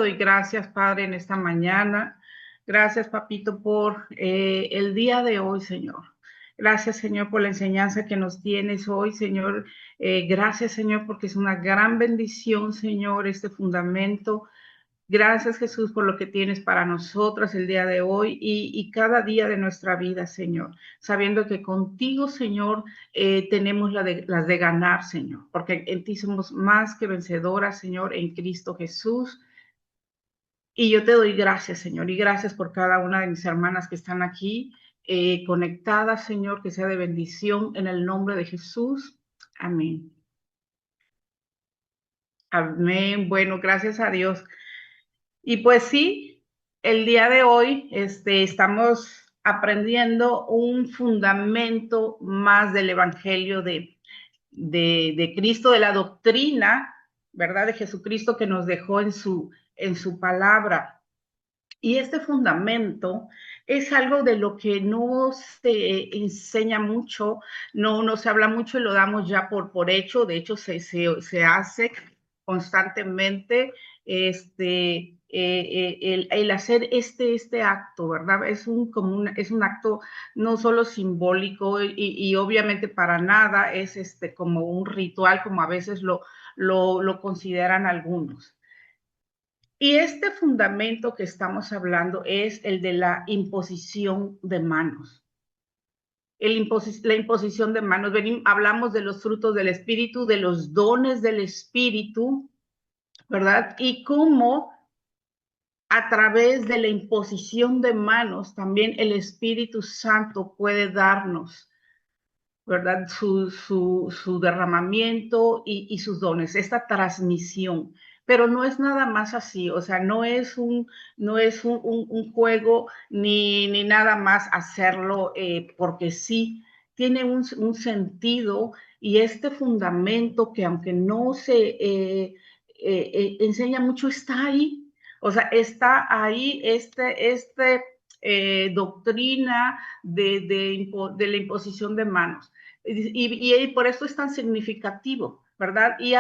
doy gracias, Padre, en esta mañana. Gracias, Papito, por el día de hoy, Señor. Gracias, Señor, por la enseñanza que nos tienes hoy, Señor. Gracias, Señor, porque es una gran bendición, Señor, este fundamento. Gracias, Jesús, por lo que tienes para nosotras el día de hoy y cada día de nuestra vida, Señor. Sabiendo que contigo, Señor, tenemos las de ganar, Señor, porque en ti somos más que vencedoras, Señor, en Cristo Jesús. Y yo te doy gracias, Señor, y gracias por cada una de mis hermanas que están aquí conectadas, Señor, que sea de bendición en el nombre de Jesús. Amén. Amén. Bueno, gracias a Dios. Y pues sí, el día de hoy estamos aprendiendo un fundamento más del Evangelio de Cristo, de la doctrina, ¿verdad? De Jesucristo que nos dejó en su palabra. Y este fundamento es algo de lo que no se enseña mucho, no se habla mucho y lo damos ya por hecho. De hecho, se hace constantemente el hacer este acto, ¿verdad? Es un acto no solo simbólico y obviamente para nada es como un ritual, como a veces lo consideran algunos. Y este fundamento que estamos hablando es el de la imposición de manos. La imposición de manos. Hablamos de los frutos del Espíritu, de los dones del Espíritu, ¿verdad? Y cómo a través de la imposición de manos también el Espíritu Santo puede darnos, ¿verdad? Su derramamiento y sus dones, esta transmisión. Pero no es nada más así, o sea, no es un juego ni nada más hacerlo porque sí, tiene un sentido y este fundamento que aunque no se enseña mucho, está ahí, o sea, está ahí doctrina de la imposición de manos. Y por eso es tan significativo, ¿verdad? Y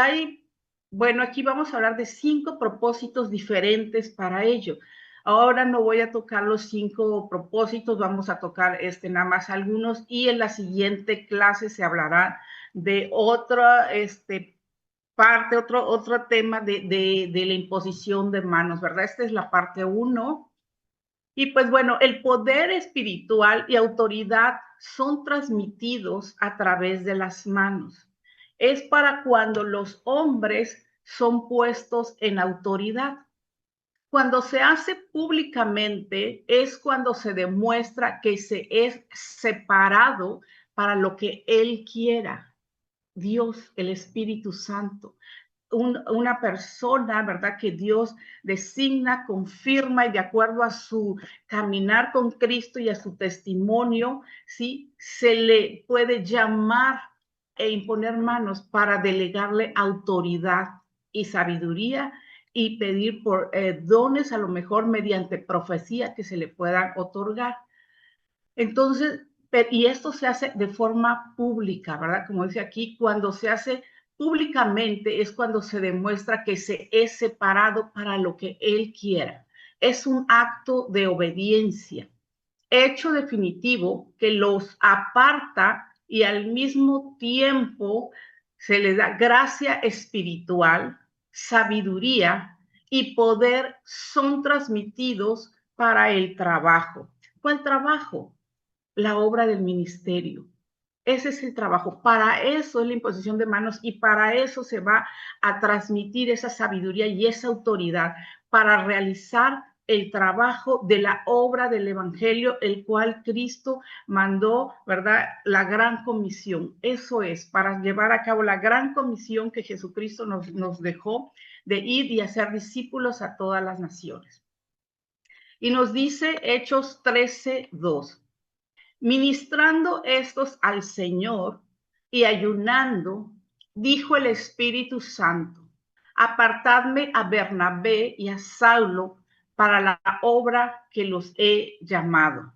bueno, aquí vamos a hablar de 5 propósitos diferentes para ello. Ahora no voy a tocar los 5 propósitos, vamos a tocar nada más algunos y en la siguiente clase se hablará de otra parte, otro tema de la imposición de manos, ¿verdad? Esta es la parte 1. Y pues bueno, el poder espiritual y autoridad son transmitidos a través de las manos. Es para cuando los hombres son puestos en autoridad. Cuando se hace públicamente es cuando se demuestra que se es separado para lo que Él quiera. Dios, el Espíritu Santo. Una persona, ¿verdad? Que Dios designa, confirma y de acuerdo a su caminar con Cristo y a su testimonio, ¿sí? Se le puede llamar e imponer manos para delegarle autoridad y sabiduría y pedir por dones, a lo mejor mediante profecía que se le puedan otorgar. Entonces, y esto se hace de forma pública, ¿verdad? Como dice aquí, cuando se hace públicamente es cuando se demuestra que se es separado para lo que Él quiera. Es un acto de obediencia, hecho definitivo que los aparta y al mismo tiempo se les da gracia espiritual, sabiduría y poder son transmitidos para el trabajo. ¿Cuál trabajo? La obra del ministerio. Ese es el trabajo. Para eso es la imposición de manos y para eso se va a transmitir esa sabiduría y esa autoridad para realizar el trabajo de la obra del Evangelio, el cual Cristo mandó, ¿verdad? La gran comisión. Eso es, para llevar a cabo la gran comisión que Jesucristo nos dejó de ir y hacer discípulos a todas las naciones. Y nos dice Hechos 13:2. Ministrando estos al Señor y ayunando, dijo el Espíritu Santo, apartadme a Bernabé y a Saulo para la obra que los he llamado.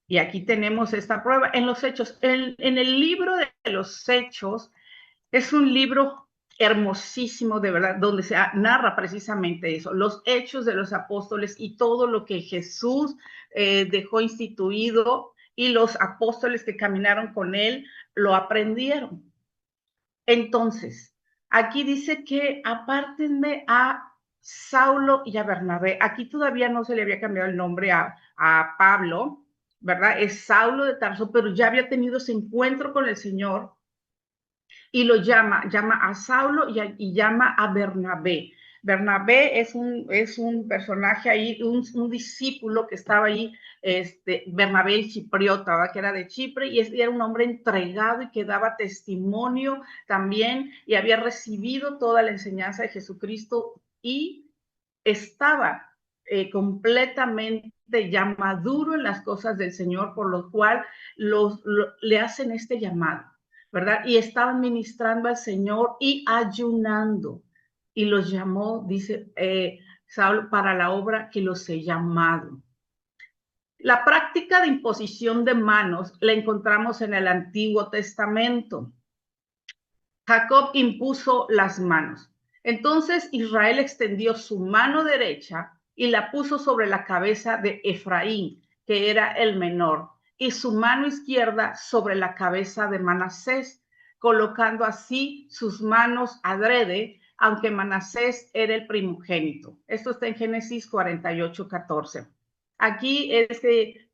Y aquí tenemos esta prueba en los Hechos. En el libro de los Hechos es un libro hermosísimo, de verdad, donde se narra precisamente eso, los hechos de los apóstoles y todo lo que Jesús dejó instituido, y los apóstoles que caminaron con él lo aprendieron. Entonces, aquí dice que apártenme a Saulo y a Bernabé. Aquí todavía no se le había cambiado el nombre a Pablo, ¿verdad? Es Saulo de Tarso, pero ya había tenido ese encuentro con el Señor y lo llama a Saulo y llama a Bernabé. Bernabé es un personaje ahí, un discípulo que estaba ahí, Bernabé el chipriota, ¿verdad? Que era de Chipre, y era un hombre entregado y que daba testimonio también, y había recibido toda la enseñanza de Jesucristo y estaba completamente ya maduro en las cosas del Señor, por lo cual le hacen este llamado, ¿verdad? Y estaban ministrando al Señor y ayunando. Y los llamó, dice Saulo, para la obra que los he llamado. La práctica de imposición de manos la encontramos en el Antiguo Testamento. Jacob impuso las manos. Entonces Israel extendió su mano derecha y la puso sobre la cabeza de Efraín, que era el menor, y su mano izquierda sobre la cabeza de Manasés, colocando así sus manos adrede, aunque Manasés era el primogénito. Esto está en Génesis 48:14. Aquí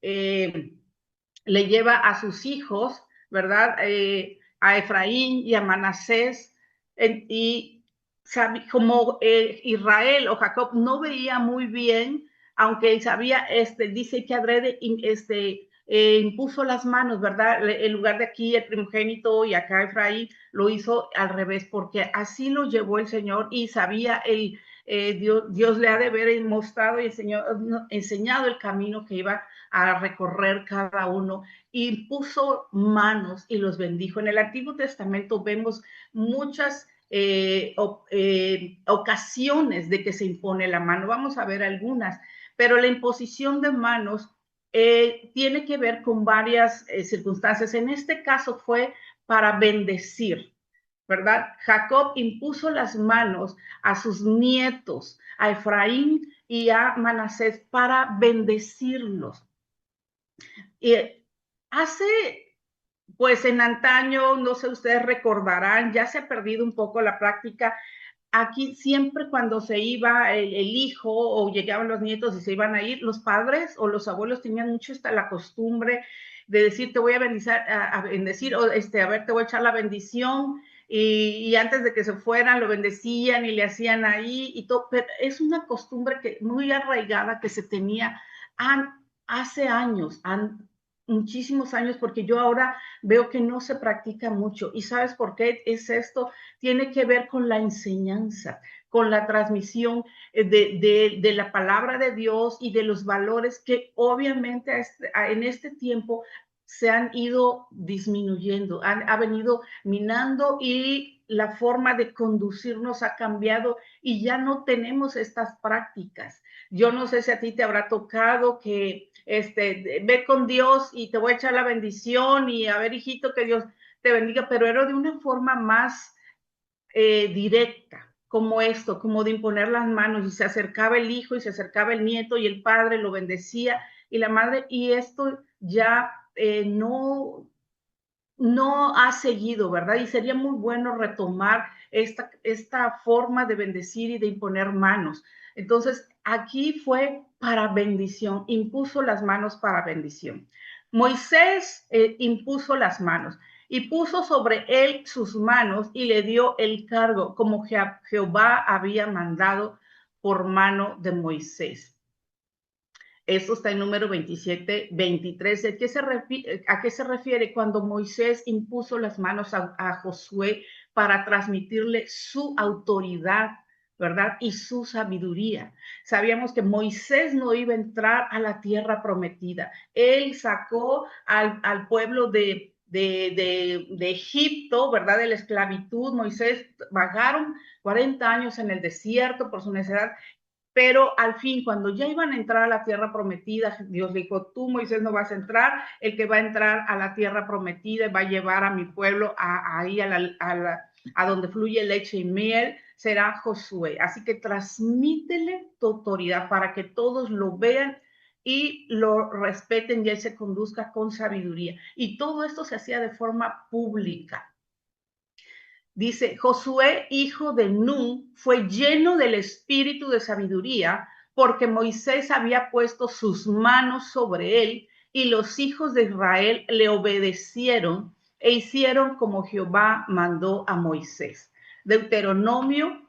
le lleva a sus hijos, ¿verdad? A Efraín y a Manasés, y como Israel o Jacob no veía muy bien, aunque sabía, dice que adrede, impuso las manos, ¿verdad? En lugar de aquí el primogénito y acá Efraín, lo hizo al revés, porque así lo llevó el Señor y sabía Dios le ha de haber mostrado y enseñado el camino que iba a recorrer cada uno, y puso manos y los bendijo. En el Antiguo Testamento vemos muchas ocasiones de que se impone la mano. Vamos a ver algunas, pero la imposición de manos tiene que ver con varias circunstancias. En este caso fue para bendecir, ¿verdad? Jacob impuso las manos a sus nietos, a Efraín y a Manasés, para bendecirlos. Y hace, pues en antaño, no sé, ustedes recordarán, ya se ha perdido un poco la práctica. Aquí siempre cuando se iba el hijo o llegaban los nietos y se iban a ir, los padres o los abuelos tenían mucho la costumbre de decir, te voy a bendecir, bendecir, o a ver, te voy a echar la bendición, y antes de que se fueran lo bendecían y le hacían ahí y todo, pero es una costumbre que muy arraigada que se tenía hace años, muchísimos años, porque yo ahora veo que no se practica mucho. ¿Y sabes por qué es esto? Tiene que ver con la enseñanza, con la transmisión de la palabra de Dios y de los valores que obviamente en este tiempo se han ido disminuyendo, ha venido minando, y la forma de conducirnos ha cambiado y ya no tenemos estas prácticas. Yo no sé si a ti te habrá tocado que ve con Dios y te voy a echar la bendición y a ver, hijito, que Dios te bendiga, pero era de una forma más directa, como esto, como de imponer las manos, y se acercaba el hijo y se acercaba el nieto y el padre lo bendecía y la madre, y esto ya no ha seguido, ¿verdad? Y sería muy bueno retomar esta forma de bendecir y de imponer manos. Entonces, aquí fue para bendición, impuso las manos para bendición. Moisés impuso las manos y puso sobre él sus manos y le dio el cargo, como Jehová había mandado por mano de Moisés. Esto está en número 27:23. ¿A qué se refiere cuando Moisés impuso las manos a Josué para transmitirle su autoridad, ¿verdad? Y su sabiduría? Sabíamos que Moisés no iba a entrar a la tierra prometida. Él sacó al pueblo de Egipto, ¿verdad? De la esclavitud. Moisés vagaron 40 años en el desierto por su necesidad, pero al fin, cuando ya iban a entrar a la tierra prometida, Dios dijo, tú, Moisés, no vas a entrar, el que va a entrar a la tierra prometida va a llevar a mi pueblo ahí a donde fluye leche y miel, será Josué. Así que transmítele tu autoridad para que todos lo vean y lo respeten y él se conduzca con sabiduría. Y todo esto se hacía de forma pública. Dice, Josué, hijo de Nun, fue lleno del espíritu de sabiduría, porque Moisés había puesto sus manos sobre él, y los hijos de Israel le obedecieron e hicieron como Jehová mandó a Moisés. Deuteronomio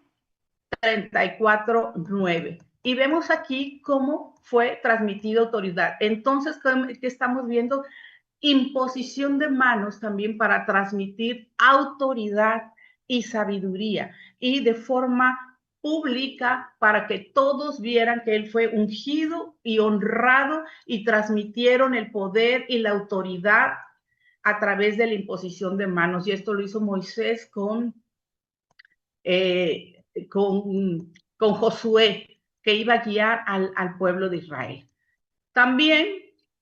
34:9. Y vemos aquí cómo fue transmitida autoridad. Entonces, ¿qué estamos viendo? Imposición de manos también para transmitir autoridad y sabiduría y de forma pública para que todos vieran que él fue ungido y honrado y transmitieron el poder y la autoridad a través de la imposición de manos. Y esto lo hizo Moisés eh, con, con Josué, que iba a guiar al pueblo de Israel. También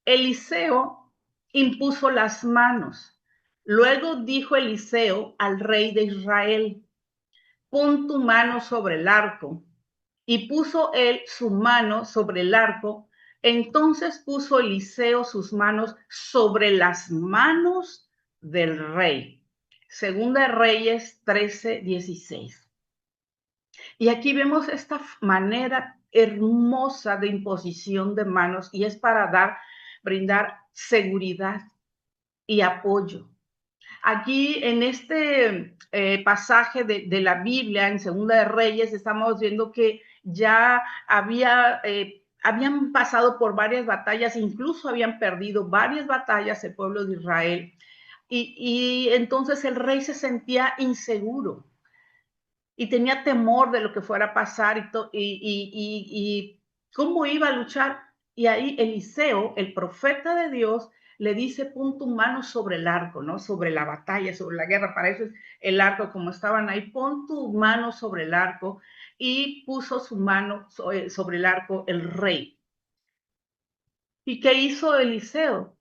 Eliseo impuso las manos. Luego dijo Eliseo al rey de Israel, pon tu mano sobre el arco. Y puso él su mano sobre el arco. Entonces puso Eliseo sus manos sobre las manos del rey. Segunda de Reyes 13:16. Y aquí vemos esta manera hermosa de imposición de manos y es para brindar seguridad y apoyo. Aquí en este pasaje de la Biblia, en Segunda de Reyes, estamos viendo que ya habían pasado por varias batallas, incluso habían perdido varias batallas el pueblo de Israel. Y entonces el rey se sentía inseguro y tenía temor de lo que fuera a pasar y cómo iba a luchar. Y ahí Eliseo, el profeta de Dios, le dice, pon tu mano sobre el arco, ¿no? Sobre la batalla, sobre la guerra. Para eso es el arco, como estaban ahí, pon tu mano sobre el arco. Y puso su mano sobre el arco el rey. ¿Y qué hizo Eliseo?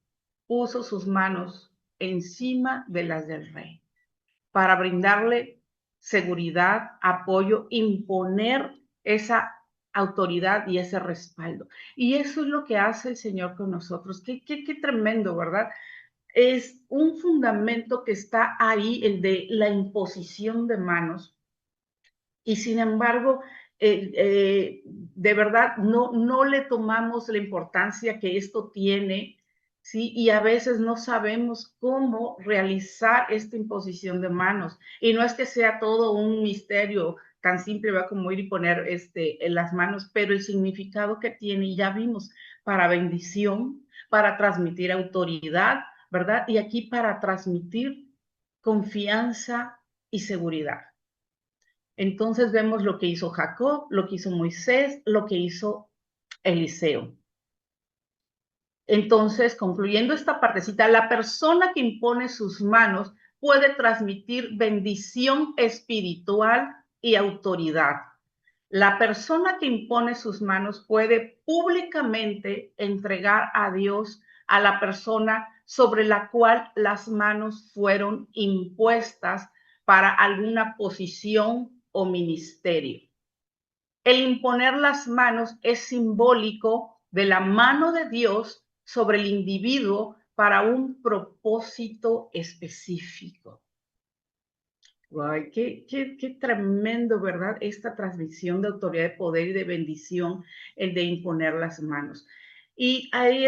Puso sus manos encima de las del rey para brindarle seguridad, apoyo, imponer esa autoridad y ese respaldo. Y eso es lo que hace el Señor con nosotros. Qué tremendo, ¿verdad? Es un fundamento que está ahí, el de la imposición de manos. Y sin embargo, de verdad no le tomamos la importancia que esto tiene, ¿sí? Y a veces no sabemos cómo realizar esta imposición de manos. Y no es que sea todo un misterio tan simple, va como ir y poner en las manos, pero el significado que tiene, ya vimos, para bendición, para transmitir autoridad, ¿verdad? Y aquí para transmitir confianza y seguridad. Entonces vemos lo que hizo Jacob, lo que hizo Moisés, lo que hizo Eliseo. Entonces, concluyendo esta partecita, la persona que impone sus manos puede transmitir bendición espiritual y autoridad. La persona que impone sus manos puede públicamente entregar a Dios a la persona sobre la cual las manos fueron impuestas para alguna posición o ministerio. El imponer las manos es simbólico de la mano de Dios sobre el individuo para un propósito específico. Ay, qué tremendo, ¿verdad? Esta transmisión de autoridad, de poder y de bendición, el de imponer las manos. Y hay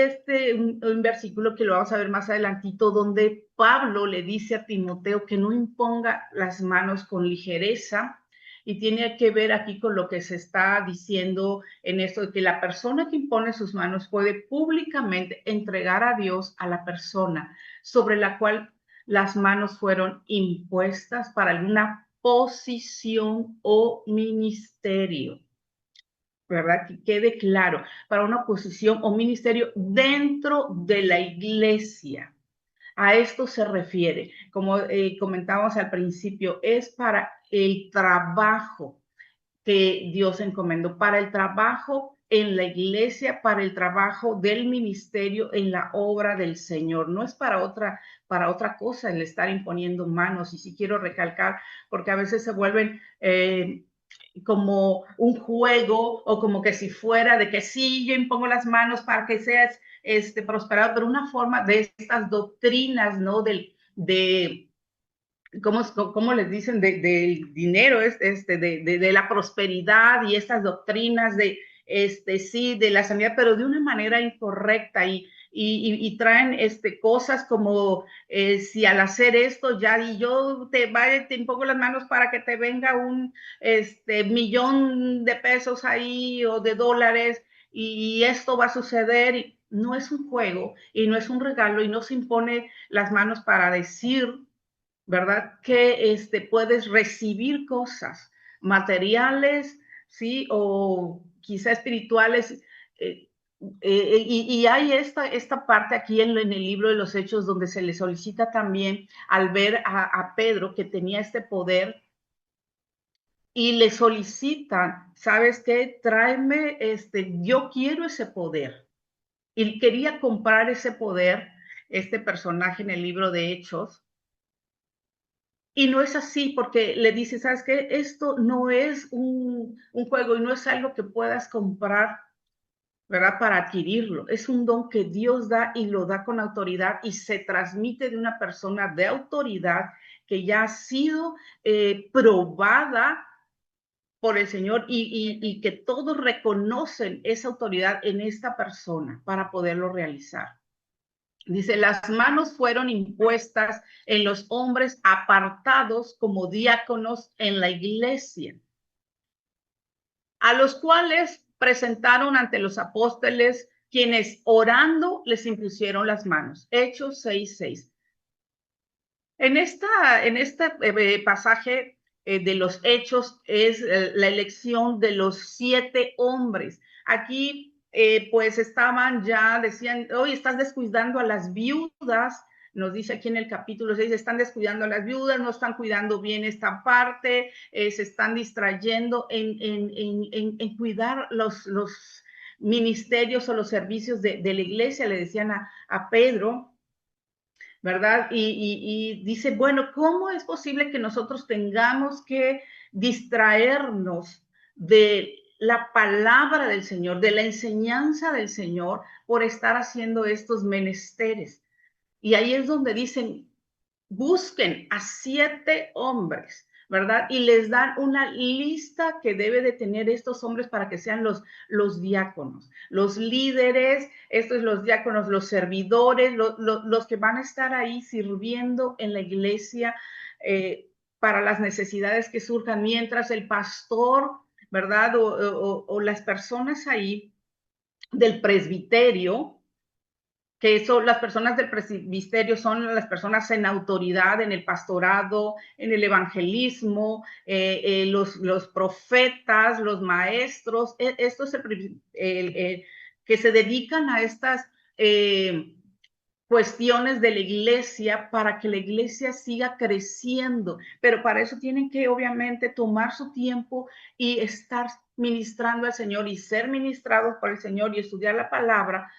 un versículo que lo vamos a ver más adelantito, donde Pablo le dice a Timoteo que no imponga las manos con ligereza, y tiene que ver aquí con lo que se está diciendo en esto, de que la persona que impone sus manos puede públicamente entregar a Dios a la persona sobre la cual las manos fueron impuestas para alguna posición o ministerio, ¿verdad? Que quede claro, para una posición o ministerio dentro de la iglesia. A esto se refiere, como comentábamos al principio, es para el trabajo. que Dios encomendó para el trabajo en la iglesia, para el trabajo del ministerio en la obra del Señor. No es para otra cosa el estar imponiendo manos. Y sí quiero recalcar, porque a veces se vuelven como un juego o como que si fuera de que sí, yo impongo las manos para que seas prosperado, pero una forma de estas doctrinas, ¿no? De ¿cómo les dicen? Del dinero, de la prosperidad y estas doctrinas sí, de la sanidad, pero de una manera incorrecta y traen cosas como si al hacer esto ya y yo te impongo las manos para que te venga un millón de pesos ahí o de dólares y esto va a suceder. Y no es un juego y no es un regalo y no se impone las manos para decir, ¿verdad? Que puedes recibir cosas materiales, ¿sí? O quizá espirituales. eh, y hay esta parte aquí en el libro de los Hechos donde se le solicita también al ver a Pedro que tenía este poder y le solicitan, ¿sabes qué? Tráeme, yo quiero ese poder. Y quería comprar ese poder, este personaje en el libro de Hechos. Y no es así porque le dice, ¿sabes qué? Esto no es un juego y no es algo que puedas comprar, ¿verdad? Para adquirirlo. Es un don que Dios da y lo da con autoridad y se transmite de una persona de autoridad que ya ha sido probada por el Señor y que todos reconocen esa autoridad en esta persona para poderlo realizar. Dice, las manos fueron impuestas en los hombres apartados como diáconos en la iglesia, a los cuales presentaron ante los apóstoles, quienes orando les impusieron las manos. Hechos 6:6. En este pasaje de los Hechos es la elección de los 7 hombres. Aquí pues estaban ya, decían, hoy estás descuidando a las viudas, nos dice aquí en el capítulo 6, están descuidando a las viudas, no están cuidando bien esta parte, se están distrayendo en cuidar los ministerios o los servicios de la iglesia, le decían a Pedro, ¿verdad? Y dice, bueno, ¿cómo es posible que nosotros tengamos que distraernos de la palabra del Señor, de la enseñanza del Señor, por estar haciendo estos menesteres? Y ahí es donde dicen, busquen a 7 hombres, ¿verdad? Y les dan una lista que debe de tener estos hombres para que sean los diáconos, los líderes, estos los diáconos, los servidores, los que van a estar ahí sirviendo en la iglesia para las necesidades que surjan, mientras el pastor, ¿verdad? O las personas ahí del presbiterio, que son las personas del presbiterio, son las personas en autoridad en el pastorado, en el evangelismo, los profetas, los maestros, esto es que se dedican a estas cuestiones de la iglesia para que la iglesia siga creciendo, pero para eso tienen que obviamente tomar su tiempo y estar ministrando al Señor y ser ministrados por el Señor y estudiar la palabra.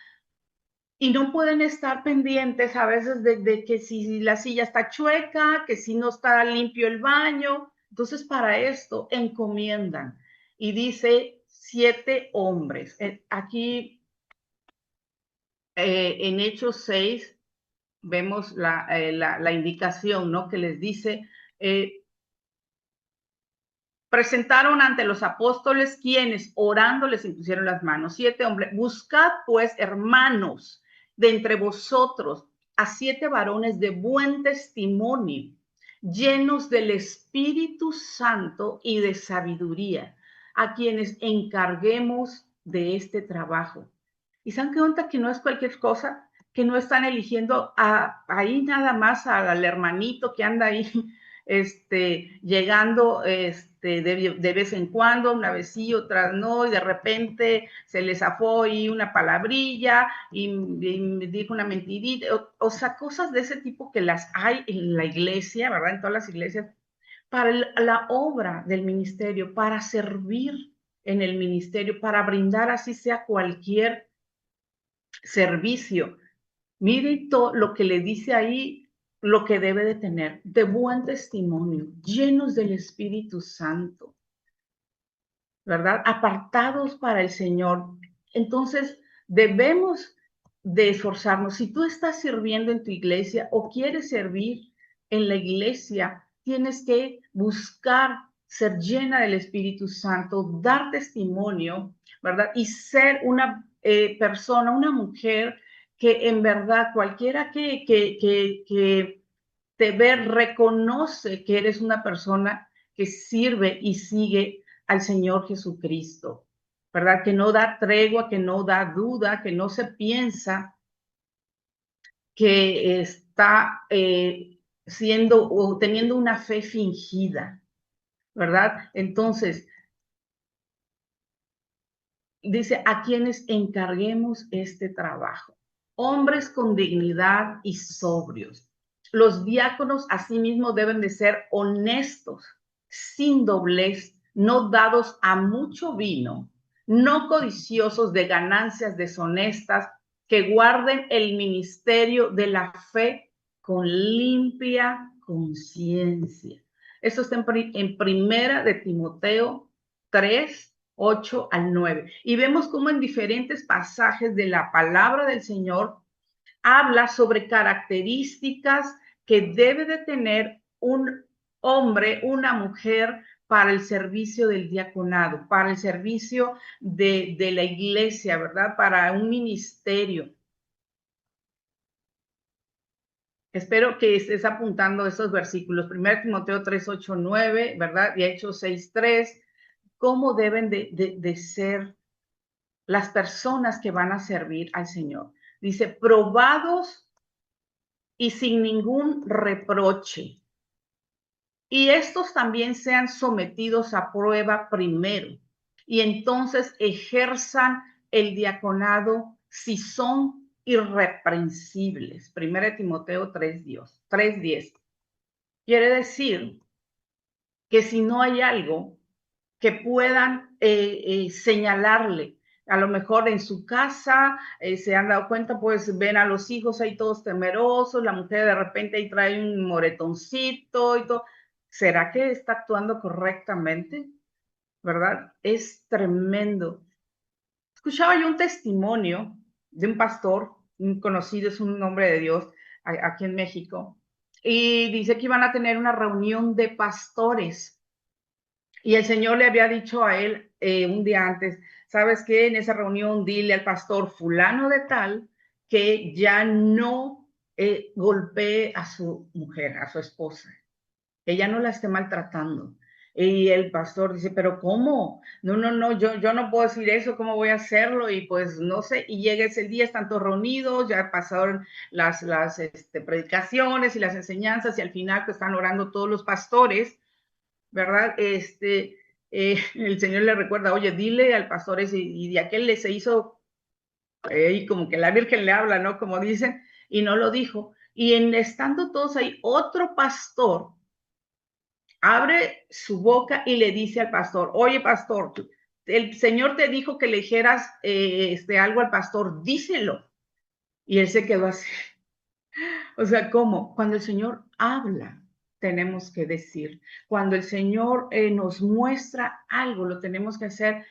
Y no pueden estar pendientes a veces de que si la silla está chueca, que si no está limpio el baño. Entonces, para esto encomiendan. Y dice 7 hombres. Aquí en Hechos 6 vemos la indicación, ¿no? Que les dice, presentaron ante los apóstoles quienes orando les impusieron las manos. 7 hombres, buscad pues, hermanos, de entre vosotros a 7 varones de buen testimonio, llenos del Espíritu Santo y de sabiduría, a quienes encarguemos de este trabajo. ¿Y saben qué onda? Que no es cualquier cosa, que no están eligiendo ahí nada más al hermanito que anda ahí llegando de vez en cuando, una vez sí, otra no, y de repente se les zafó y una palabrilla y me dijo una mentirita, o sea, cosas de ese tipo que las hay en la iglesia, ¿verdad? En todas las iglesias, para la obra del ministerio, para servir en el ministerio, para brindar así sea cualquier servicio. Mire todo lo que le dice ahí, lo que debe de tener, de buen testimonio, llenos del Espíritu Santo, ¿verdad? Apartados para el Señor. Entonces, debemos de esforzarnos. Si tú estás sirviendo en tu iglesia o quieres servir en la iglesia, tienes que buscar ser llena del Espíritu Santo, dar testimonio, ¿verdad? Y ser una persona, una mujer que en verdad cualquiera que te ve, reconoce que eres una persona que sirve y sigue al Señor Jesucristo, ¿verdad? Que no da tregua, que no da duda, que no se piensa que está siendo o teniendo una fe fingida, ¿verdad? Entonces, dice, a quienes encarguemos este trabajo, hombres con dignidad y sobrios. Los diáconos asimismo deben de ser honestos, sin doblez, no dados a mucho vino, no codiciosos de ganancias deshonestas, que guarden el ministerio de la fe con limpia conciencia. Esto está en primera de Timoteo 3:8 al 9. Y vemos cómo en diferentes pasajes de la palabra del Señor habla sobre características que debe de tener un hombre, una mujer para el servicio del diaconado, para el servicio de la iglesia, ¿verdad? Para un ministerio. Espero que estés apuntando esos versículos. 1 Timoteo 3:8-9, ¿verdad? Y Hechos 6:3. ¿Cómo deben de ser las personas que van a servir al Señor? Dice, probados y sin ningún reproche. Y estos también sean sometidos a prueba primero, y entonces ejerzan el diaconado si son irreprensibles. 1 Timoteo 3:10. Quiere decir que si no hay algo que puedan señalarle, a lo mejor en su casa se han dado cuenta, pues ven a los hijos ahí todos temerosos, la mujer de repente ahí trae un moretoncito y todo. ¿Será que está actuando correctamente? ¿Verdad? Es tremendo. Escuchaba yo un testimonio de un pastor, un conocido, es un hombre de Dios aquí en México, y dice que iban a tener una reunión de pastores. Y el Señor le había dicho a él un día antes, ¿sabes qué? En esa reunión dile al pastor fulano de tal que ya no golpee a su mujer, a su esposa, que ya no la esté maltratando. Y el pastor dice, pero ¿cómo? No, yo no puedo decir eso, ¿cómo voy a hacerlo? Y pues no sé, y llega ese día, están todos reunidos, ya pasaron las predicaciones y las enseñanzas, y al final pues, están orando todos los pastores, ¿verdad? El Señor le recuerda, oye, dile al pastor ese, y de aquel le se hizo, y como que la Virgen le habla, ¿no? Como dicen, y no lo dijo. Y estando todos ahí, otro pastor abre su boca y le dice al pastor, oye, pastor, el Señor te dijo que le dijeras algo al pastor, díselo. Y él se quedó así. O sea, ¿cómo? Cuando el Señor habla, tenemos que decir. Cuando el Señor nos muestra algo, lo tenemos que hacer.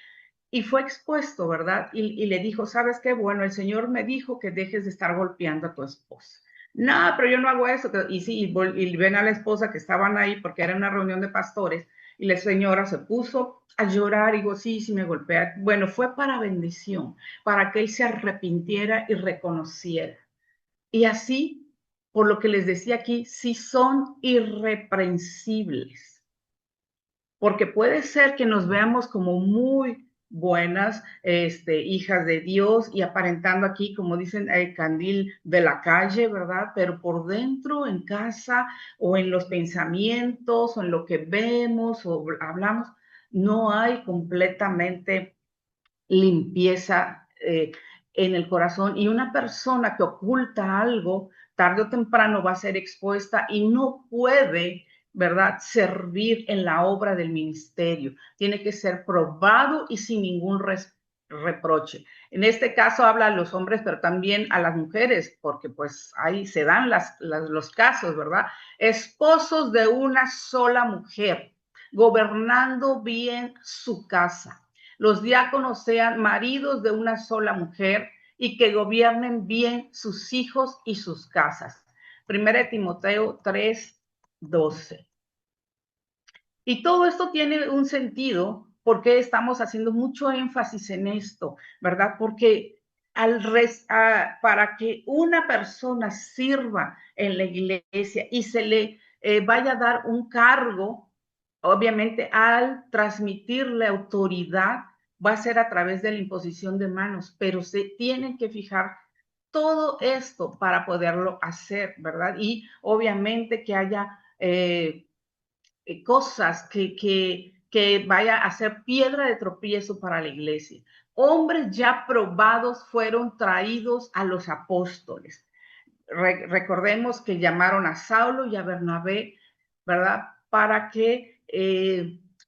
Y fue expuesto, ¿verdad? Y le dijo, ¿sabes qué? Bueno, el Señor me dijo que dejes de estar golpeando a tu esposa. No, pero yo no hago eso. Y sí, y ven a la esposa que estaban ahí porque era una reunión de pastores y la señora se puso a llorar y digo, sí, sí me golpea. Bueno, fue para bendición, para que él se arrepintiera y reconociera. Y así, por lo que les decía aquí, sí son irreprensibles, porque puede ser que nos veamos como muy buenas hijas de Dios y aparentando aquí, como dicen, el candil de la calle, ¿verdad? Pero por dentro, en casa o en los pensamientos o en lo que vemos o hablamos, no hay completamente limpieza en el corazón, y una persona que oculta algo, tarde o temprano va a ser expuesta y no puede ¿verdad? Servir en la obra del ministerio. Tiene que ser probado y sin ningún reproche. En este caso habla a los hombres, pero también a las mujeres, porque pues ahí se dan los casos, ¿verdad? Esposos de una sola mujer, gobernando bien su casa. Los diáconos sean maridos de una sola mujer y que gobiernen bien sus hijos y sus casas. 1 Timoteo 3:12. Y todo esto tiene un sentido porque estamos haciendo mucho énfasis en esto, ¿verdad? Porque para que una persona sirva en la iglesia y se le vaya a dar un cargo, obviamente al transmitirle autoridad, va a ser a través de la imposición de manos, pero se tienen que fijar todo esto para poderlo hacer, ¿verdad? Y obviamente que haya cosas que vaya a ser piedra de tropiezo para la iglesia. Hombres ya probados fueron traídos a los apóstoles. Recordemos que llamaron a Saulo y a Bernabé, ¿verdad? Para que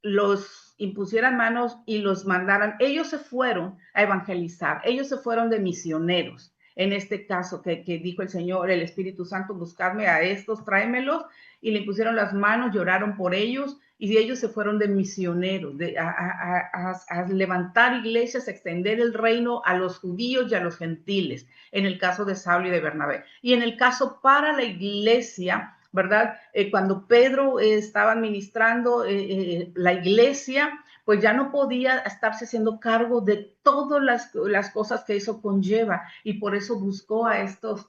los impusieran manos y los mandaran. Ellos se fueron a evangelizar, ellos se fueron de misioneros. En este caso que dijo el Señor, el Espíritu Santo, buscarme a estos, tráemelos, y le pusieron las manos, lloraron por ellos, y ellos se fueron de misioneros, a levantar iglesias, a extender el reino a los judíos y a los gentiles, en el caso de Saulo y de Bernabé. Y en el caso para la iglesia, ¿verdad? Cuando Pedro estaba administrando la iglesia, pues ya no podía estarse haciendo cargo de todas las cosas que eso conlleva, y por eso buscó a estos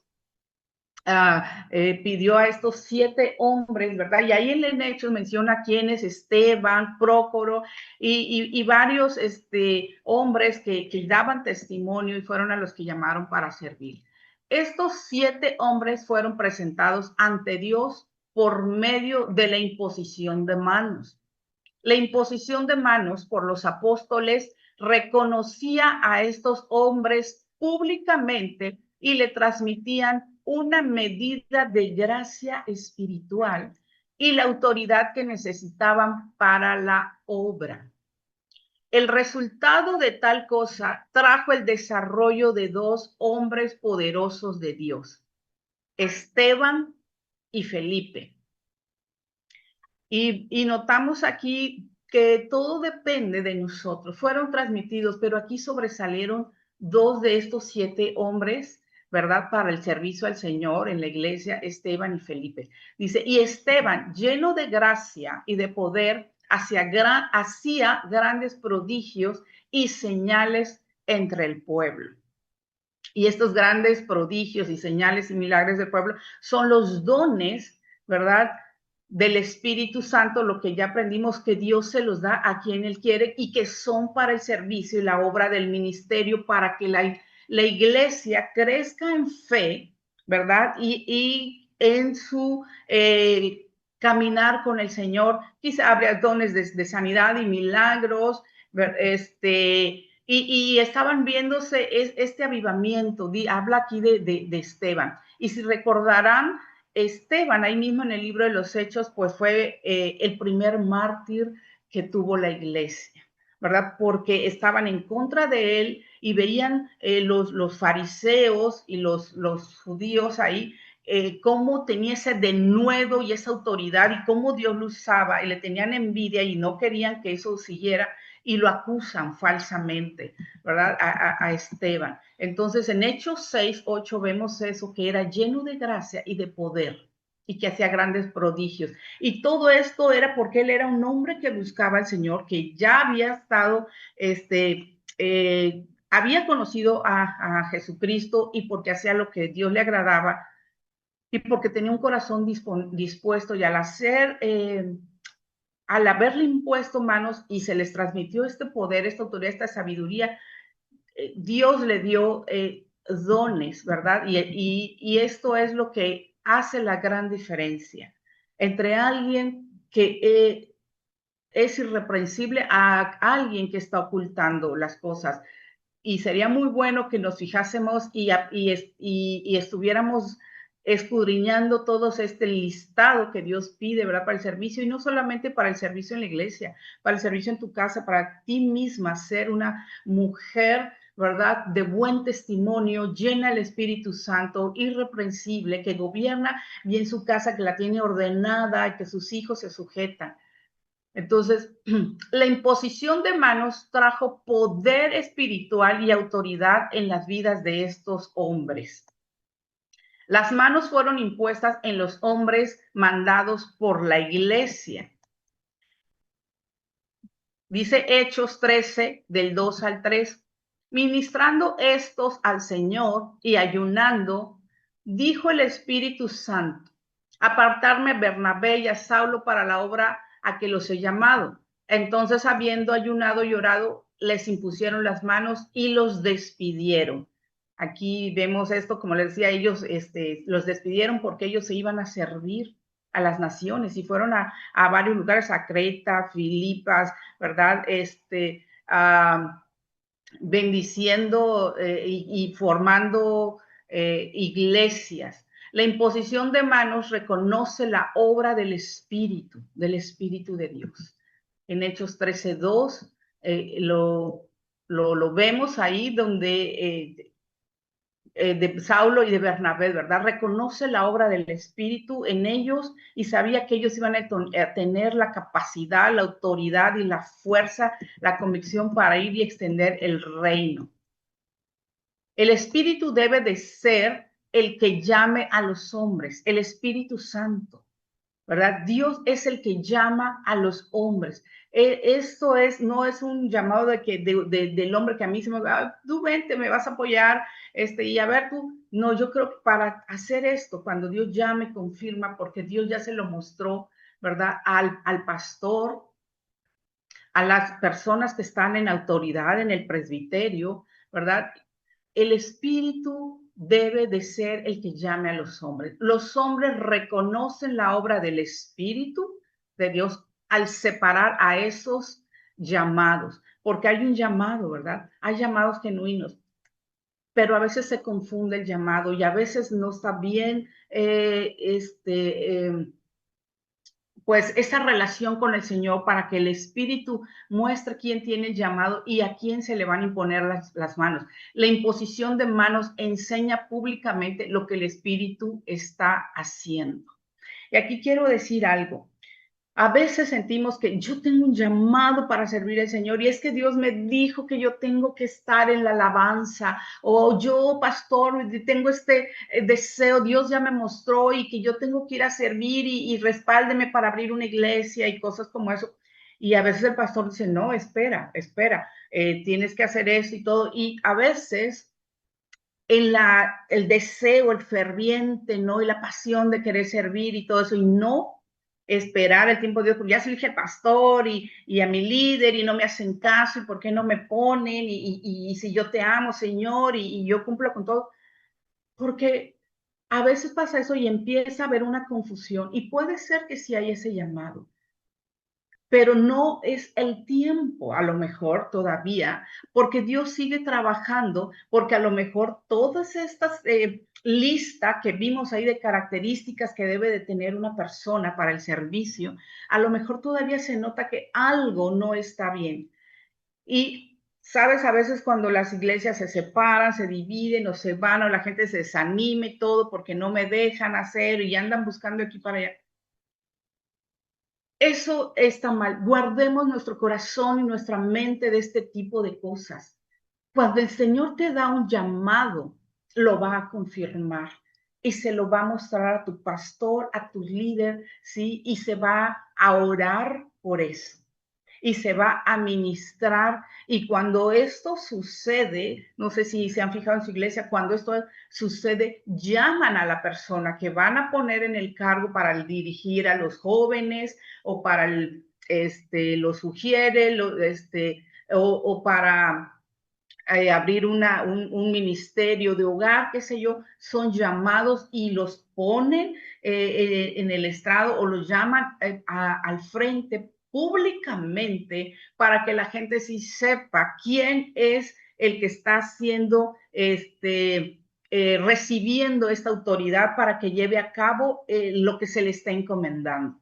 pidió a estos 7 hombres, ¿verdad? Y ahí en Hechos menciona quiénes: Esteban, Prócoro y varios hombres que daban testimonio y fueron a los que llamaron para servir. Estos 7 hombres fueron presentados ante Dios por medio de la imposición de manos. La imposición de manos por los apóstoles reconocía a estos hombres públicamente y le transmitían una medida de gracia espiritual y la autoridad que necesitaban para la obra. El resultado de tal cosa trajo el desarrollo de 2 hombres poderosos de Dios, Esteban y Felipe. Y notamos aquí que todo depende de nosotros. Fueron transmitidos, pero aquí sobresalieron 2 de estos 7 hombres, ¿verdad? Para el servicio al Señor en la iglesia, Esteban y Felipe. Dice, y Esteban, lleno de gracia y de poder, hacía grandes prodigios y señales entre el pueblo. Y estos grandes prodigios y señales y milagros del pueblo son los dones, ¿verdad?, del Espíritu Santo, lo que ya aprendimos, que Dios se los da a quien Él quiere y que son para el servicio y la obra del ministerio, para que la iglesia crezca en fe, ¿verdad? Y en su caminar con el Señor. Quizá habría dones de sanidad y milagros, y estaban viéndose este avivamiento. Habla aquí de Esteban. Y si recordarán, Esteban, ahí mismo en el libro de los Hechos, pues fue el primer mártir que tuvo la iglesia, ¿verdad? Porque estaban en contra de él y veían los fariseos y los judíos ahí, cómo tenía ese denuedo y esa autoridad y cómo Dios lo usaba, y le tenían envidia y no querían que eso siguiera, y lo acusan falsamente, ¿verdad? A Esteban. Entonces, en Hechos 6:8 vemos eso, que era lleno de gracia y de poder y que hacía grandes prodigios. Y todo esto era porque él era un hombre que buscaba al Señor, que ya había estado, había conocido a Jesucristo, y porque hacía lo que Dios le agradaba y porque tenía un corazón dispuesto, y al haberle impuesto manos y se les transmitió este poder, esta autoridad, esta sabiduría, Dios le dio dones, ¿verdad? Y esto es lo que hace la gran diferencia entre alguien que es irreprensible a alguien que está ocultando las cosas. Y sería muy bueno que nos fijásemos y estuviéramos escudriñando todos este listado que Dios pide, ¿verdad? Para el servicio, y no solamente para el servicio en la iglesia, para el servicio en tu casa, para ti misma ser una mujer, ¿verdad? De buen testimonio, llena del Espíritu Santo, irreprensible, que gobierna bien su casa, que la tiene ordenada y que sus hijos se sujetan. Entonces, la imposición de manos trajo poder espiritual y autoridad en las vidas de estos hombres. Las manos fueron impuestas en los hombres mandados por la iglesia. Dice Hechos 13, del 2 al 3. Ministrando estos al Señor y ayunando, dijo el Espíritu Santo, apartarme a Bernabé y a Saulo para la obra a que los he llamado. Entonces, habiendo ayunado y orado, les impusieron las manos y los despidieron. Aquí vemos esto, como les decía, ellos los despidieron porque ellos se iban a servir a las naciones y fueron a varios lugares, a Creta, Filipas, ¿verdad? Bendiciendo y formando iglesias. La imposición de manos reconoce la obra del Espíritu de Dios. En Hechos 13:2 lo vemos ahí donde de Saulo y de Bernabé, ¿verdad? Reconoce la obra del Espíritu en ellos y sabía que ellos iban a tener la capacidad, la autoridad y la fuerza, la convicción para ir y extender el reino. El Espíritu debe de ser el que llame a los hombres, el Espíritu Santo, ¿verdad? Dios es el que llama a los hombres. Esto no es un llamado del hombre que a mí se me va, tú vente, me vas a apoyar, y a ver tú. No, yo creo que para hacer esto, cuando Dios ya me confirma, porque Dios ya se lo mostró, ¿verdad? Al pastor, a las personas que están en autoridad en el presbiterio, ¿verdad? El Espíritu debe de ser el que llame a los hombres. Los hombres reconocen la obra del Espíritu de Dios al separar a esos llamados, porque hay un llamado, ¿verdad? Hay llamados genuinos, pero a veces se confunde el llamado y a veces no está bien pues esa relación con el Señor para que el Espíritu muestre quién tiene el llamado y a quién se le van a imponer las manos. La imposición de manos enseña públicamente lo que el Espíritu está haciendo. Y aquí quiero decir algo. A veces sentimos que yo tengo un llamado para servir al Señor y es que Dios me dijo que yo tengo que estar en la alabanza o yo, pastor, tengo este deseo, Dios ya me mostró y que yo tengo que ir a servir y respáldeme para abrir una iglesia y cosas como eso. Y a veces el pastor dice, no, espera, tienes que hacer eso y todo. Y a veces el deseo, el ferviente, ¿no? Y la pasión de querer servir y todo eso, y no esperar el tiempo de Dios, porque ya se dije al pastor y a mi líder y no me hacen caso, y por qué no me ponen, y si yo te amo, Señor, y yo cumplo con todo, porque a veces pasa eso y empieza a haber una confusión, y puede ser que sí hay ese llamado, pero no es el tiempo, a lo mejor todavía, porque Dios sigue trabajando, porque a lo mejor todas estas listas que vimos ahí de características que debe de tener una persona para el servicio, a lo mejor todavía se nota que algo no está bien. Y sabes, a veces cuando las iglesias se separan, se dividen o se van o la gente se desanime y todo porque no me dejan hacer y andan buscando aquí para allá. Eso está mal. Guardemos nuestro corazón y nuestra mente de este tipo de cosas. Cuando el Señor te da un llamado, lo va a confirmar y se lo va a mostrar a tu pastor, a tu líder, ¿sí? Y se va a orar por eso y se va a ministrar. Y cuando esto sucede, no sé si se han fijado en su iglesia, cuando esto sucede, llaman a la persona que van a poner en el cargo para dirigir a los jóvenes o para lo sugiere, o para abrir un ministerio de hogar, qué sé yo, son llamados y los ponen en el estrado o los llaman al frente públicamente para que la gente sí sepa quién es el que está siendo recibiendo esta autoridad para que lleve a cabo lo que se le está encomendando.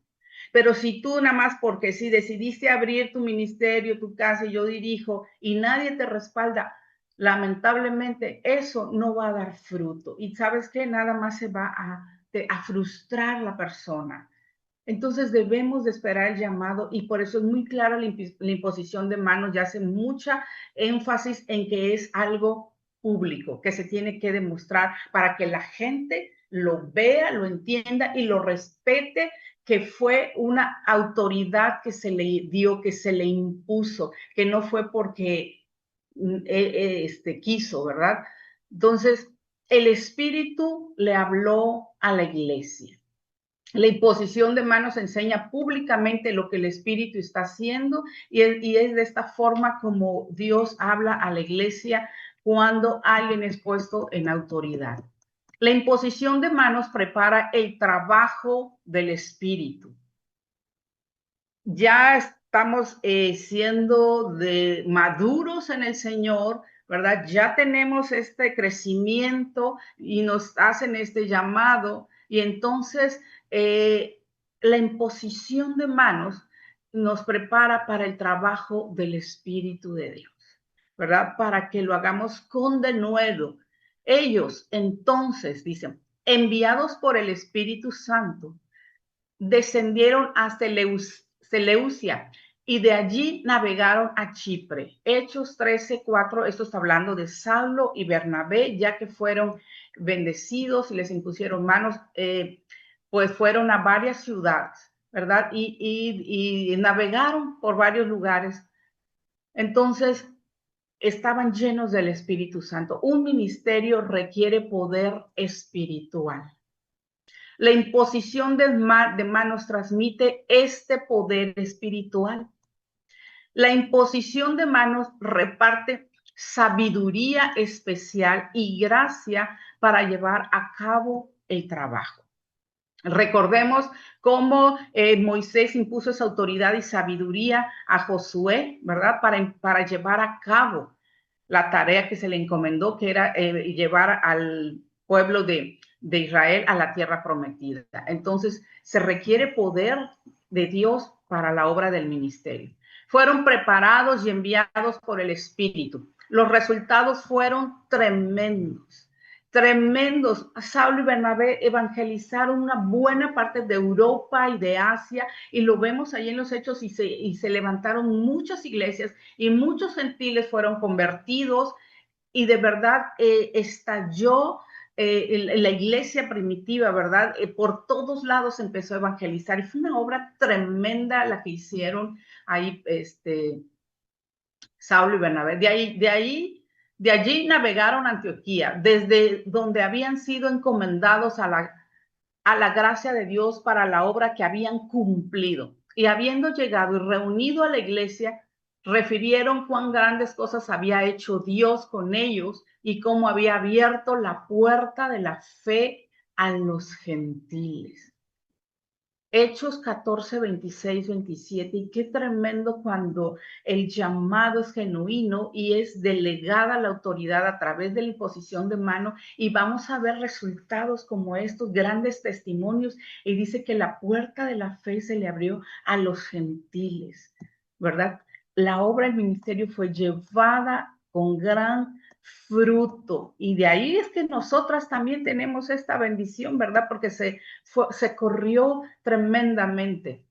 Pero si tú nada más porque si decidiste abrir tu ministerio, tu casa y yo dirijo y nadie te respalda, lamentablemente eso no va a dar fruto. Y sabes que nada más se va a frustrar la persona. Entonces debemos de esperar el llamado y por eso es muy clara la imposición de manos, ya hace mucha énfasis en que es algo público, que se tiene que demostrar para que la gente lo vea, lo entienda y lo respete, que fue una autoridad que se le dio, que se le impuso, que no fue porque quiso, ¿verdad? Entonces, el Espíritu le habló a la iglesia. La imposición de manos enseña públicamente lo que el Espíritu está haciendo y es de esta forma como Dios habla a la iglesia cuando alguien es puesto en autoridad. La imposición de manos prepara el trabajo del Espíritu. Ya estamos siendo maduros en el Señor, ¿verdad? Ya tenemos este crecimiento y nos hacen este llamado y entonces la imposición de manos nos prepara para el trabajo del Espíritu de Dios, ¿verdad? Para que lo hagamos con denuedo. Ellos entonces, dicen, enviados por el Espíritu Santo, descendieron a Seleucia y de allí navegaron a Chipre. Hechos 13:4, esto está hablando de Saulo y Bernabé, ya que fueron bendecidos y les impusieron manos, pues fueron a varias ciudades, ¿verdad? Y navegaron por varios lugares. Entonces, estaban llenos del Espíritu Santo. Un ministerio requiere poder espiritual. La imposición de manos transmite este poder espiritual. La imposición de manos reparte sabiduría especial y gracia para llevar a cabo el trabajo. Recordemos cómo Moisés impuso esa autoridad y sabiduría a Josué, ¿verdad? Para llevar a cabo la tarea que se le encomendó, que era llevar al pueblo de Israel a la tierra prometida. Entonces, se requiere poder de Dios para la obra del ministerio. Fueron preparados y enviados por el Espíritu. Los resultados fueron tremendos. Tremendos. Saulo y Bernabé evangelizaron una buena parte de Europa y de Asia, y lo vemos ahí en los Hechos, y se levantaron muchas iglesias, y muchos gentiles fueron convertidos, y de verdad estalló la iglesia primitiva, ¿verdad? Por todos lados empezó a evangelizar, y fue una obra tremenda la que hicieron ahí, Saulo y Bernabé. De allí navegaron a Antioquía, desde donde habían sido encomendados a la gracia de Dios para la obra que habían cumplido. Y habiendo llegado y reunido a la iglesia, refirieron cuán grandes cosas había hecho Dios con ellos y cómo había abierto la puerta de la fe a los gentiles. Hechos 14, 26, 27, y qué tremendo cuando el llamado es genuino y es delegada la autoridad a través de la imposición de mano, y vamos a ver resultados como estos grandes testimonios, y dice que la puerta de la fe se le abrió a los gentiles, ¿verdad? La obra del ministerio fue llevada con gran fruto, y de ahí es que nosotras también tenemos esta bendición, ¿verdad? Porque se corrió tremendamente.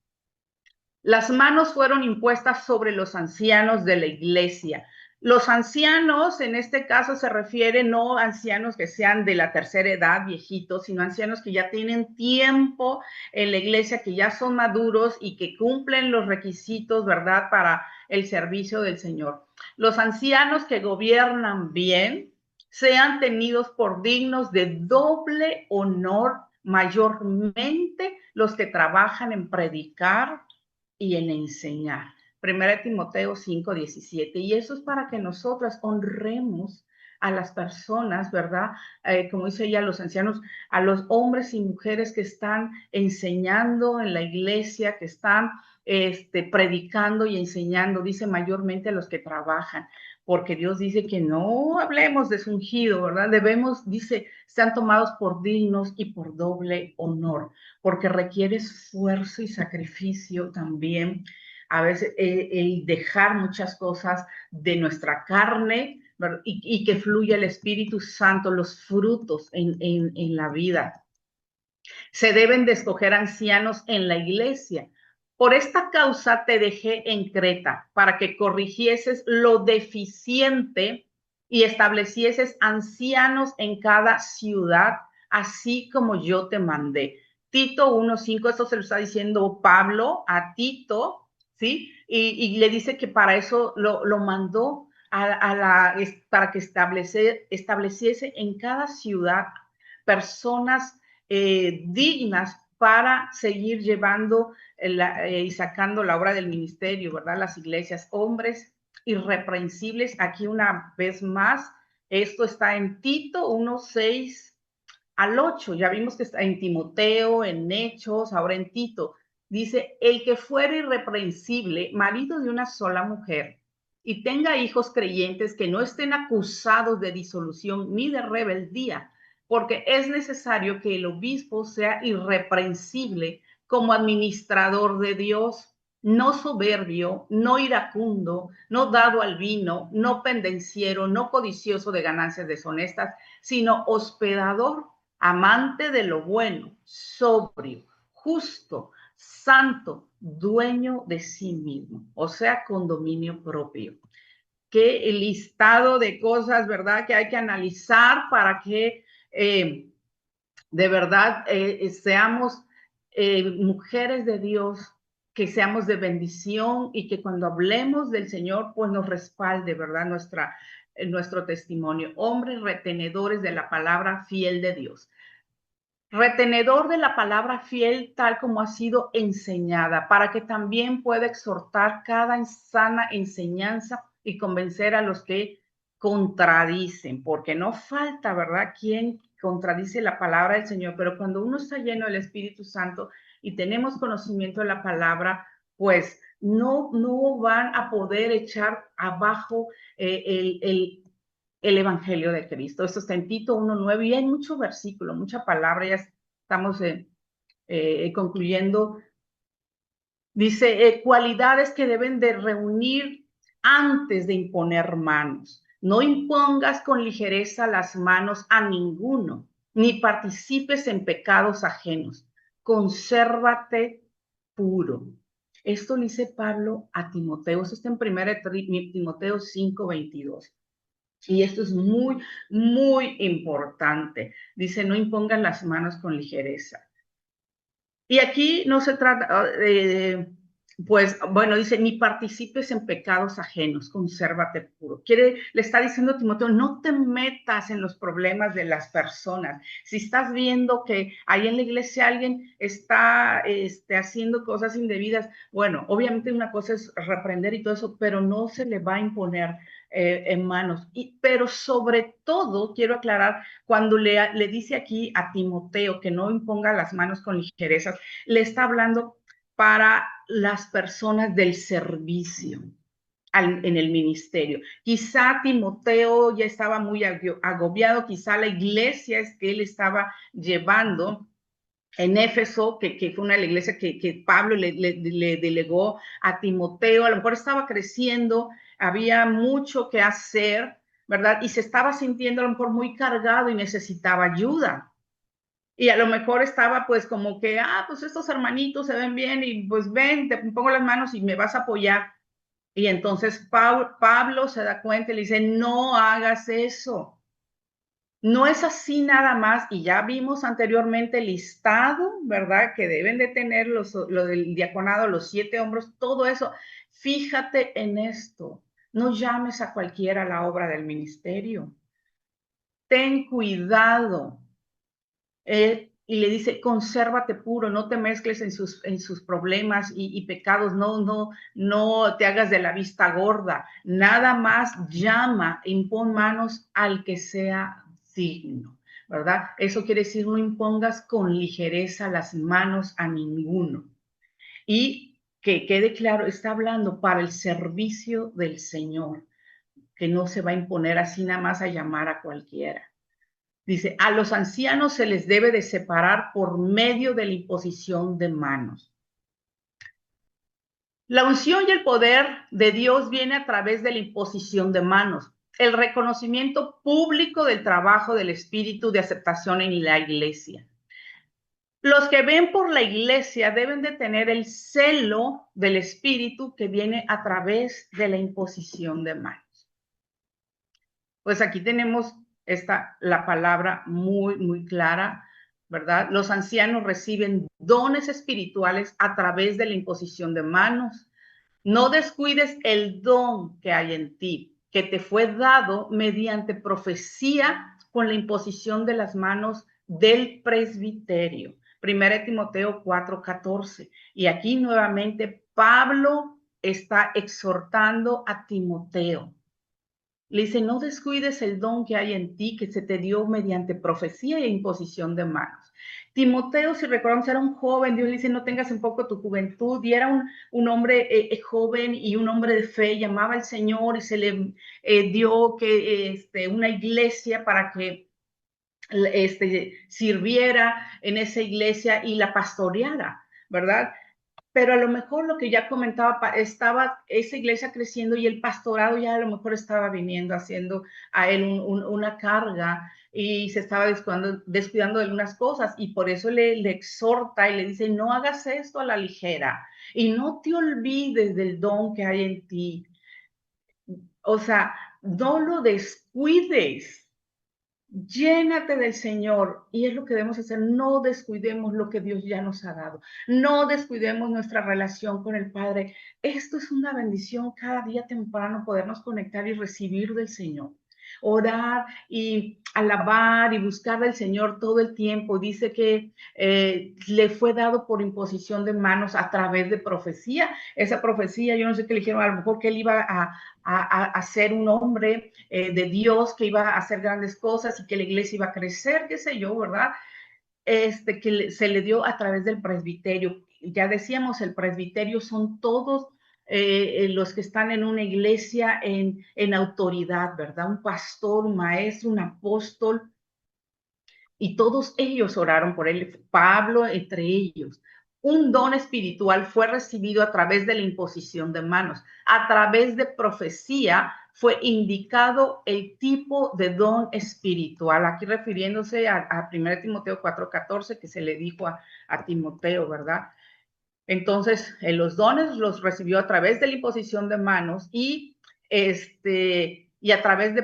Las manos fueron impuestas sobre los ancianos de la iglesia. Los ancianos, en este caso se refiere no ancianos que sean de la tercera edad, viejitos, sino ancianos que ya tienen tiempo en la iglesia, que ya son maduros y que cumplen los requisitos, ¿verdad?, para el servicio del Señor. Los ancianos que gobiernan bien sean tenidos por dignos de doble honor, mayormente los que trabajan en predicar y en enseñar. 1 Timoteo 5:17. Y eso es para que nosotras honremos a las personas, ¿verdad? Como dice ella, los ancianos, a los hombres y mujeres que están enseñando en la iglesia, que están predicando y enseñando, dice mayormente a los que trabajan. porque Dios dice que no hablemos de su ungido, ¿verdad? Debemos, dice, sean tomados por dignos y por doble honor, porque requiere esfuerzo y sacrificio también, a veces el dejar muchas cosas de nuestra carne, y que fluya el Espíritu Santo, los frutos en la vida. Se deben de escoger ancianos en la iglesia. Por esta causa te dejé en Creta, para que corrigieses lo deficiente y establecieses ancianos en cada ciudad, así como yo te mandé. Tito 1:5, esto se lo está diciendo Pablo a Tito, ¿sí? Y le dice que para eso lo mandó para que estableciese en cada ciudad personas dignas para seguir llevando y sacando la obra del ministerio, ¿verdad? Las iglesias, hombres irreprensibles. Aquí una vez más, esto está en Tito 1:6 al 8. Ya vimos que está en Timoteo, en Hechos, ahora en Tito. Dice, el que fuera irreprensible, marido de una sola mujer, y tenga hijos creyentes que no estén acusados de disolución ni de rebeldía, porque es necesario que el obispo sea irreprensible como administrador de Dios, no soberbio, no iracundo, no dado al vino, no pendenciero, no codicioso de ganancias deshonestas, sino hospedador, amante de lo bueno, sobrio, justo, santo, dueño de sí mismo, o sea, con dominio propio. Qué listado de cosas, ¿verdad?, que hay que analizar para que de verdad seamos mujeres de Dios, que seamos de bendición y que cuando hablemos del Señor, pues nos respalde, ¿verdad?, nuestro testimonio. Hombres retenedores de la palabra fiel de Dios. Retenedor de la palabra fiel tal como ha sido enseñada, para que también pueda exhortar cada sana enseñanza y convencer a los que contradicen, porque no falta, ¿verdad?, quien contradice la palabra del Señor, pero cuando uno está lleno del Espíritu Santo y tenemos conocimiento de la palabra, pues no van a poder echar abajo el Evangelio de Cristo. Esto está en Tito 1:9 y hay mucho versículo, mucha palabra, ya estamos concluyendo. Dice, cualidades que deben de reunir antes de imponer manos. No impongas con ligereza las manos a ninguno, ni participes en pecados ajenos. Consérvate puro. Esto le dice Pablo a Timoteo. Esto está en 1 Timoteo 5:22. Y esto es muy, muy importante. Dice, no impongan las manos con ligereza. Y aquí no se trata, pues, bueno, dice, ni participes en pecados ajenos, consérvate puro. Le está diciendo a Timoteo, no te metas en los problemas de las personas. Si estás viendo que ahí en la iglesia alguien está haciendo cosas indebidas, bueno, obviamente una cosa es reprender y todo eso, pero no se le va a imponer en manos. Pero sobre todo, quiero aclarar, cuando le dice aquí a Timoteo que no imponga las manos con ligereza, le está hablando para las personas del servicio en el ministerio. Quizá Timoteo ya estaba muy agobiado, quizá la iglesia es que él estaba llevando en Éfeso, que fue una iglesia que Pablo le delegó a Timoteo, a lo mejor estaba creciendo, había mucho que hacer, ¿verdad? Y se estaba sintiendo a lo mejor muy cargado y necesitaba ayuda. Y a lo mejor estaba pues como que, pues estos hermanitos se ven bien y pues ven, te pongo las manos y me vas a apoyar. Y entonces Pablo se da cuenta y le dice, no hagas eso. No es así nada más, y ya vimos anteriormente listado, ¿verdad?, que deben de tener lo del diaconado, los 7 hombros, todo eso. Fíjate en esto, no llames a cualquiera a la obra del ministerio. Ten cuidado. Y le dice, consérvate puro, no te mezcles en sus problemas y pecados, no te hagas de la vista gorda, nada más llama, impon manos al que sea digno, ¿verdad? Eso quiere decir, no impongas con ligereza las manos a ninguno. Y que quede claro, está hablando para el servicio del Señor. ¿Ok? que no se va a imponer así nada más a llamar a cualquiera. Dice, a los ancianos se les debe de separar por medio de la imposición de manos. La unción y el poder de Dios viene a través de la imposición de manos, el reconocimiento público del trabajo del Espíritu de aceptación en la iglesia. Los que ven por la iglesia deben de tener el celo del Espíritu que viene a través de la imposición de manos. Pues aquí tenemos la palabra muy clara, ¿verdad? Los ancianos reciben dones espirituales a través de la imposición de manos. No descuides el don que hay en ti, que te fue dado mediante profecía con la imposición de las manos del presbiterio. 1 Timoteo 4:14. Y aquí nuevamente Pablo está exhortando a Timoteo. Le dice, no descuides el don que hay en ti, que se te dio mediante profecía e imposición de manos. Timoteo, si recordamos, era un joven. Dios le dice, no tengas en poco tu juventud. Y era un hombre joven y un hombre de fe. Llamaba al Señor y se le dio una iglesia para que sirviera en esa iglesia y la pastoreara, ¿verdad? Pero a lo mejor lo que ya comentaba, estaba esa iglesia creciendo y el pastorado ya a lo mejor estaba viniendo, haciendo a él una carga y se estaba descuidando de algunas cosas, y por eso le exhorta y le dice, no hagas esto a la ligera y no te olvides del don que hay en ti. O sea, no lo descuides. Llénate del Señor, y es lo que debemos hacer. No descuidemos lo que Dios ya nos ha dado. No descuidemos nuestra relación con el Padre. Esto es una bendición, cada día temprano podernos conectar y recibir del Señor. Orar y alabar y buscar del Señor todo el tiempo. Dice que le fue dado por imposición de manos a través de profecía. Esa profecía, yo no sé qué le dijeron, a lo mejor que él iba a ser un hombre de Dios, que iba a hacer grandes cosas y que la iglesia iba a crecer, qué sé yo, ¿verdad? Que se le dio a través del presbiterio. Ya decíamos, el presbiterio son todos los que están en una iglesia en autoridad, ¿verdad? Un pastor, un maestro, un apóstol, y todos ellos oraron por él, Pablo entre ellos. Un don espiritual fue recibido a través de la imposición de manos. A través de profecía fue indicado el tipo de don espiritual. Aquí refiriéndose a 1 Timoteo 4:14, que se le dijo a Timoteo, ¿verdad? Entonces, los dones los recibió a través de la imposición de manos y a través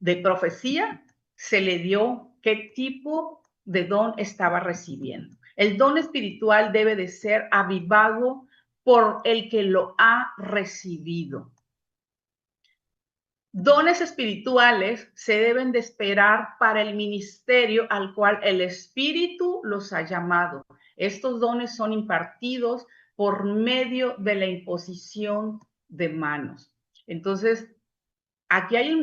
de profecía se le dio qué tipo de don estaba recibiendo. El don espiritual debe de ser avivado por el que lo ha recibido. Dones espirituales se deben de esperar para el ministerio al cual el Espíritu los ha llamado. Estos dones son impartidos por medio de la imposición de manos. Entonces, aquí hay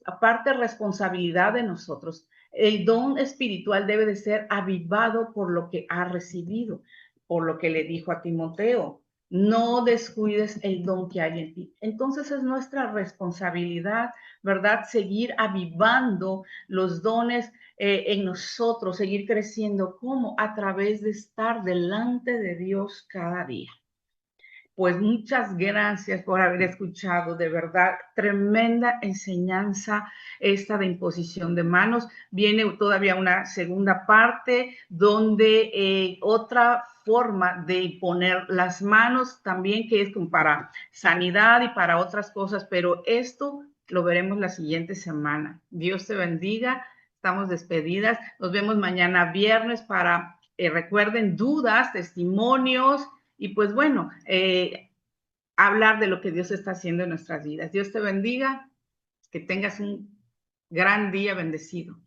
aparte responsabilidad de nosotros. El don espiritual debe de ser avivado por lo que ha recibido, por lo que le dijo a Timoteo. No descuides el don que hay en ti. Entonces es nuestra responsabilidad, ¿verdad? Seguir avivando los dones en nosotros, seguir creciendo. ¿Cómo? A través de estar delante de Dios cada día. Pues muchas gracias por haber escuchado, de verdad, tremenda enseñanza esta de imposición de manos. Viene todavía una segunda parte donde otra forma de poner las manos también, que es como para sanidad y para otras cosas, pero esto lo veremos la siguiente semana. Dios te bendiga, estamos despedidas, nos vemos mañana viernes para, recuerden, dudas, testimonios, y pues bueno, hablar de lo que Dios está haciendo en nuestras vidas. Dios te bendiga, que tengas un gran día bendecido.